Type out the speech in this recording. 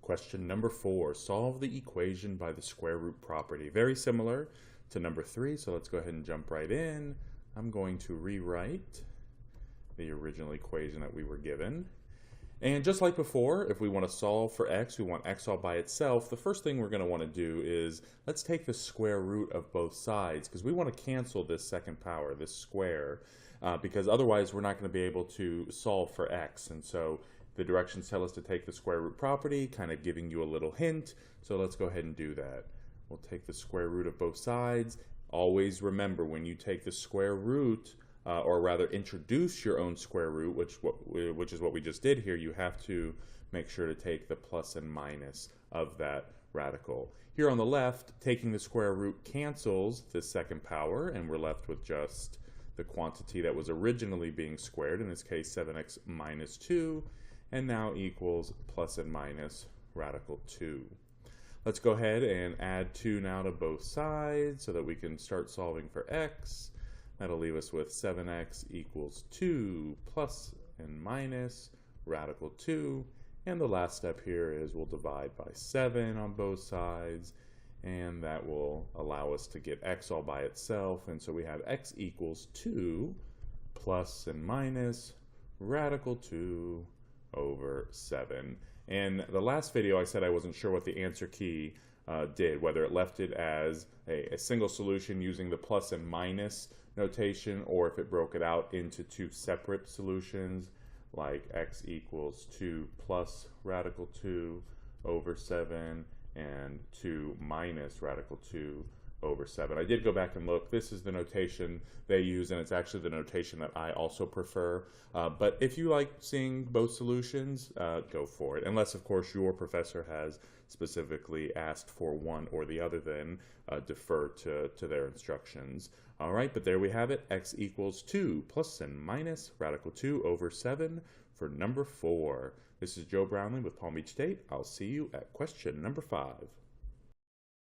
Question number 4, solve the equation by the square root property. Very similar to number 3, so let's go ahead and jump right in. I'm going to rewrite the original equation that we were given. And just like before, if we want to solve for x, we want x all by itself, the first thing we're going to want to do is let's take the square root of both sides, because we want to cancel this second power, this square, because otherwise we're not going to be able to solve for x. And so the directions tell us to take the square root property, kind of giving you a little hint. So let's go ahead and do that. We'll take the square root of both sides. Always remember, when you take the square root, or rather introduce your own square root, which is what we just did here, you have to make sure to take the plus and minus of that radical. Here on the left, taking the square root cancels the second power, and we're left with just the quantity that was originally being squared, in this case 7x minus 2, and now equals plus and minus radical 2. Let's go ahead and add 2 now to both sides so that we can start solving for x. That'll leave us with 7x equals 2 plus and minus radical 2. And the last step here is we'll divide by 7 on both sides, and that will allow us to get x all by itself. And so we have x equals 2 plus and minus radical 2 over 7. And the last video I said I wasn't sure what the answer key did, whether it left it as a single solution using the plus and minus notation, or if it broke it out into 2 separate solutions, like x equals 2 plus radical 2 over 7 and 2 minus radical 2 over 7. I did go back and look. This is the notation they use, and it's actually the notation that I also prefer. But if you like seeing both solutions, go for it. Unless, of course, your professor has specifically asked for one or the other, then defer to their instructions. All right, but there we have it. X equals 2 plus and minus radical 2 over 7 for number 4. This is Joe Brownlee with Palm Beach State. I'll see you at question number 5.